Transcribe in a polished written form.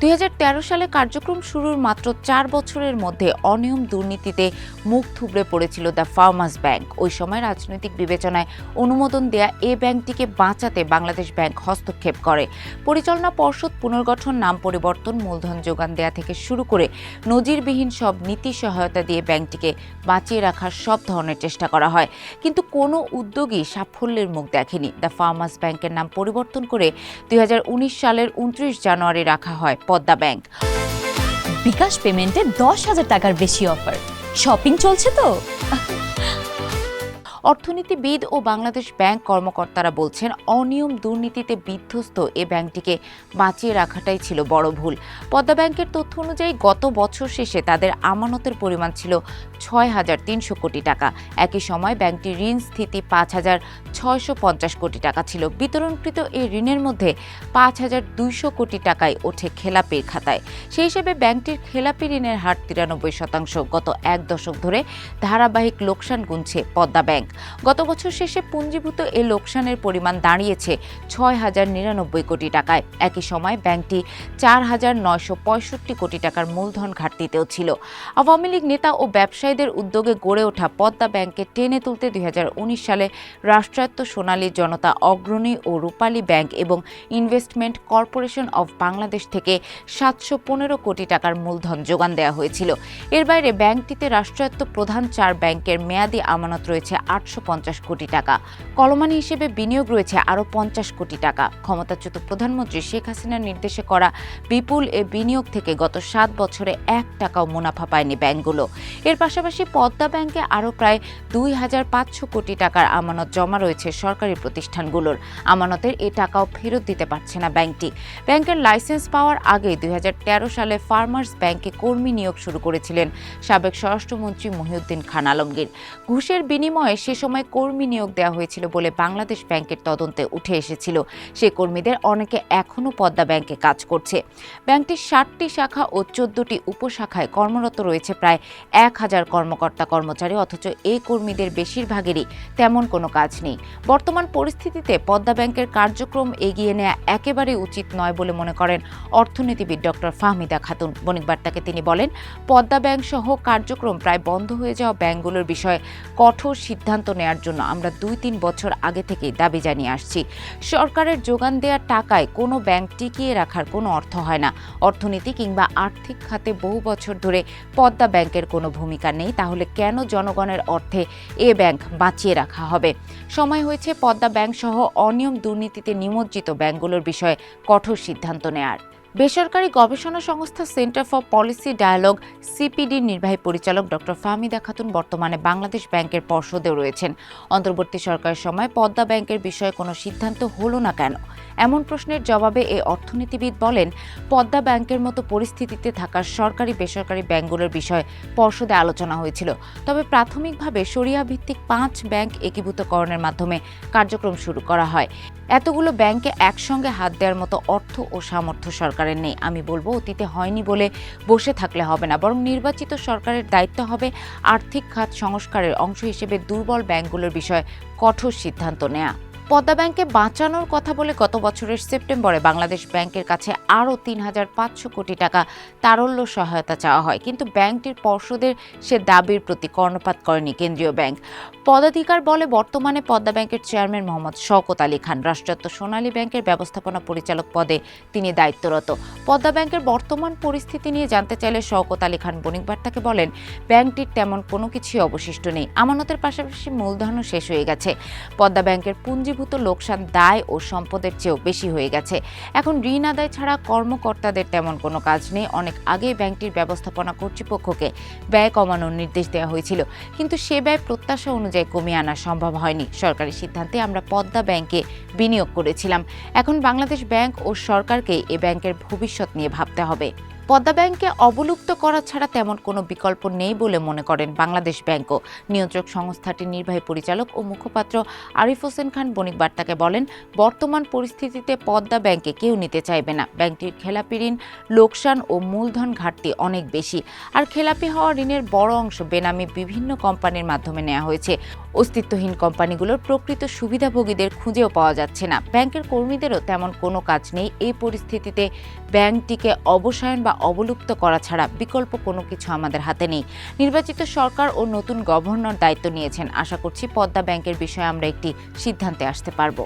২০১৩ সালে কার্যক্রম শুরুর মাত্র ৪ বছরের মধ্যে অনিয়ম দুর্নীতিতে মুখ থুবড়ে পড়েছিল দ্য ফার্মার্স ব্যাংক। ওই সময় রাজনৈতিক বিবেচনায় অনুমোদন দেয়া এ ব্যাংকটিকে বাঁচাতে বাংলাদেশ ব্যাংক হস্তক্ষেপ করে। পরিচালনা পর্ষদ পুনর্গঠন, নাম পরিবর্তন, মূলধন যোগান দেয়া থেকে শুরু করে নজিরবিহীন সব নীতি সহায়তা দিয়ে ব্যাংকটিকে বাঁচিয়ে রাখার সব ধরনের চেষ্টা করা হয়, কিন্তু কোনো উদ্যোগই সাফল্যের মুখ দেখেনি। দ্য ফার্মার্স ব্যাংকের নাম পরিবর্তন করে ২০১৯ সালের ২৯ জানুয়ারি রাখা হয় পদ্মা ব্যাংক। বিকাশ পেমেন্টে ১০,০০০ টাকার বেশি অফার। শপিং চলছে তো। অর্থনীতিবিদ ও বাংলাদেশ ব্যাংক কর্মকর্তারা বলছেন, অনিয়ম দুর্নীতিতে বিধ্বস্ত এ ব্যাংকটিকে বাঁচিয়ে রাখাটাই ছিল বড় ভুল। পদ্মা ব্যাংকের তথ্য অনুযায়ী গত বছর শেষে তাদের আমানতের পরিমাণ ছিল ৬,৩০০ কোটি টাকা। একই সময় ব্যাংকটির ঋণ স্থিতি ৫,৬৫০ কোটি টাকা ছিল। বিতরণকৃত এই ঋণের মধ্যে ৫,২০০ কোটি টাকায় ওঠে খেলাপির খাতায়। সেই হিসেবে ব্যাংকটির খেলাপি ঋণের হার ৯৩%। গত এক দশক ধরে ধারাবাহিক লোকসান গুনছে পদ্মা ব্যাংক। গত বছর শেষে পুঞ্জীভূত এ লোকসানের পরিমাণ দাঁড়িয়েছে ৬,০৯৯ কোটি টাকায়। একই সময় ব্যাংকটি ৪,৯৬৫ কোটি টাকার মূলধন ঘাটতিতেও ছিল। আওয়ামী লীগ নেতা ও ব্যবসায়ীদের উদ্যোগে গড়ে ওঠা পদ্মা ব্যাংককে টেনে তুলতে ২০১৯ সালে রাষ্ট্রায়ত্ত সোনালী জনতা অগ্রণী ও রূপালী ব্যাংক এবং ইনভেস্টমেন্ট কর্পোরেশন অব বাংলাদেশ থেকে ৭১৫ কোটি টাকার মূলধন যোগান দেওয়া হয়েছিল। এর বাইরে ব্যাংকটিতে রাষ্ট্রায়ত্ত প্রধান ৪ ব্যাংকের মেয়াদি আমানত রয়েছে ৮৫০ কোটি টাকা। কলমানি হিসেবে বিনিয়োগ রয়েছে আরও ৫০ কোটি টাকা। ক্ষমতাচ্যুত প্রধানমন্ত্রী শেখ হাসিনার নির্দেশে করা বিপুল এ বিনিয়োগ থেকে গত ৭ বছরে ১ টাকাও মুনাফা পায়নি ব্যাংকগুলো। এর পাশাপাশি পদ্মা ব্যাংকে আরও প্রায় ২,৫০০ কোটি টাকার আমানত জমা রয়েছে সরকারি প্রতিষ্ঠানগুলোর। আমানতের এ টাকাও ফেরত দিতে পারছে না ব্যাংকটি। ব্যাংকের লাইসেন্স পাওয়ার আগে ২০১৩ সালে ফার্মার্স ব্যাংকে কর্মী নিয়োগ শুরু করেছিলেন সাবেক স্বরাষ্ট্রমন্ত্রী মহিউদ্দিন খান আলমগীর। ঘুষের বিনিময়ে সে সময় কর্মী নিয়োগ দেওয়া হয়েছিল বলে বাংলাদেশ ব্যাংকের তদন্তে উঠে এসেছিল। সে কর্মীদের অনেকে এখনও পদ্মা ব্যাংকে কাজ করছে। ব্যাংকটির ৬০টি শাখা ও ১৪টি উপশাখায় কর্মরত রয়েছে প্রায় ১,০০০ কর্মকর্তা কর্মচারী, অথচ এই কর্মীদের বেশিরভাগেরই তেমন কোনো কাজ নেই। বর্তমান পরিস্থিতিতে পদ্মা ব্যাংকের কার্যক্রম এগিয়ে নেওয়া একেবারেই উচিত নয় বলে মনে করেন অর্থনীতিবিদ ডক্টর ফাহমিদা খাতুন। বণিক বার্তাকে তিনি বলেন, পদ্মা ব্যাংক সহ কার্যক্রম প্রায় বন্ধ হয়ে যাওয়া ব্যাংকগুলোর বিষয়ে কঠোর সিদ্ধান্ত নেওয়ার জন্য আমরা ২-৩ বছর আগে থেকেই দাবি জানিয়ে আসছি। সরকারের যোগান দেওয়া টাকায় কোনো ব্যাংক টিকিয়ে রাখার কোনো অর্থ হয় না। অর্থনীতি কিংবা আর্থিক খাতে বহু বছর ধরে পদ্মা ব্যাংকের কোনো ভূমিকা নেই, তাহলে কেন জনগণের অর্থে এ ব্যাংক বাঁচিয়ে রাখা হবে? সময় হয়েছে পদ্মা ব্যাংক সহ অনিয়ম দুর্নীতিতে নিমজ্জিত ব্যাংকগুলোর বিষয়ে কঠোর সিদ্ধান্ত নেয়ার। বেসরকারি গবেষণা সংস্থা সেন্টার ফর পলিসি ডায়ালগ সিপিডির নির্বাহী পরিচালক ডক্টর ফাহমিদা খাতুন বর্তমানে বাংলাদেশ ব্যাংকের পর্ষদেও রয়েছেন। অন্তর্বর্তী সরকারের সময় পদ্মা ব্যাংকের বিষয়ে কোনো সিদ্ধান্ত হলো না কেন? এমন প্রশ্নের জবাবে এই অর্থনীতিবিদ বলেন, পদ্মা ব্যাংকের মতো পরিস্থিতিতে থাকা সরকারি বেসরকারি ব্যাংকগুলোর বিষয়ে পর্ষদে আলোচনা হয়েছিল। তবে প্রাথমিকভাবে শরিয়া ভিত্তিক ৫ ব্যাংক একীভূতকরণের মাধ্যমে কার্যক্রম শুরু করা হয়। এতগুলো ব্যাংকে একসঙ্গে হাত দেওয়ার মতো অর্থ ও সামর্থ্য সরকারের নেই। আমি বলবো, অতীতে হয়নি বলে বসে থাকলে হবে না, বরং নির্বাচিত সরকারের দায়িত্ব হবে আর্থিক খাত সংস্কারের অংশ হিসেবে দুর্বল ব্যাংকগুলোর বিষয়ে কঠোর সিদ্ধান্ত নেওয়া। পদ্মা ব্যাংকে বাঁচানোর কথা বলে গত বছরের সেপ্টেম্বরে বাংলাদেশ ব্যাংকের কাছে আরও ৩,৫০০ কোটি টাকা তারল্য সহায়তা চাওয়া হয়, কিন্তু ব্যাংকটির পর্ষদের সে দাবির প্রতি কর্ণপাত করেনি কেন্দ্রীয় ব্যাংক। পদাধিকার বলে বর্তমানে পদ্মা ব্যাংকের চেয়ারম্যান মোহাম্মদ শওকত আলী খান। রাষ্ট্রায়ত্ত সোনালী ব্যাংকের ব্যবস্থাপনা পরিচালক পদে তিনি দায়িত্বরত। পদ্মা ব্যাংকের বর্তমান পরিস্থিতি নিয়ে জানতে চাইলে শওকত আলী খান বণিক বার্তাকে বলেন, ব্যাংকটির তেমন কোনো কিছুই অবশিষ্ট নেই। আমানতের পাশাপাশি মূলধনও শেষ হয়ে গেছে। পদ্মা ব্যাংকের পুঞ্জীভূত লোকসান দায় ও সম্পদের চেয়েও বেশি হয়ে গেছে। এখন ঋণ আদায় ছাড়া কর্মকর্তাদের তেমন কোনো কাজ নেই। অনেক আগেই ব্যাংকটির ব্যবস্থাপনা কর্তৃপক্ষকে ব্যয় কমানোর নির্দেশ দেওয়া হয়েছিল, কিন্তু সে ব্যয় প্রত্যাশা অনুযায়ী কমিয়ে আনা সম্ভব হয়নি। সরকারি সিদ্ধান্তে আমরা পদ্মা ব্যাংকে বিনিয়োগ করেছিলাম। এখন বাংলাদেশ ব্যাংক ও সরকারকে এ ব্যাংকের ভবিষ্যৎ নিয়ে ভাবতে হবে। পদ্মা ব্যাংককে অবলুপ্ত করা ছাড়া তেমন কোনো বিকল্প নেই বলে মনে করেন বাংলাদেশ ব্যাংকও। নিয়ন্ত্রক সংস্থাটির নির্বাহী পরিচালক ও মুখপাত্র আরিফ হোসেন খান বণিক বার্তাকে বলেন, বর্তমান পরিস্থিতিতে পদ্মা ব্যাংকে কেউ নিতে চাইবে না। ব্যাংকটির খেলাপি ঋণ, লোকসান ও মূলধন ঘাটতি অনেক বেশি। আর খেলাপি হওয়া ঋণের বড় অংশ বেনামি বিভিন্ন কোম্পানির মাধ্যমে নেওয়া হয়েছে। অস্তিত্বহীন কোম্পানিগুলোর প্রকৃত সুবিধাভোগীদের খুঁজেও পাওয়া যাচ্ছে না। ব্যাংকের কর্মীদেরও তেমন কোনো কাজ নেই। এই পরিস্থিতিতে ব্যাংকটিকে অবসায়ন বা অবলুপ্ত করা ছাড়া বিকল্প কোনো কিছু আমাদের হাতে নেই। নির্বাচিত সরকার ও নতুন গভর্নর দায়িত্ব নিয়েছেন। আশা করছি পদ্মা ব্যাংকের বিষয়ে আমরা একটি সিদ্ধান্তে আসতে পারব।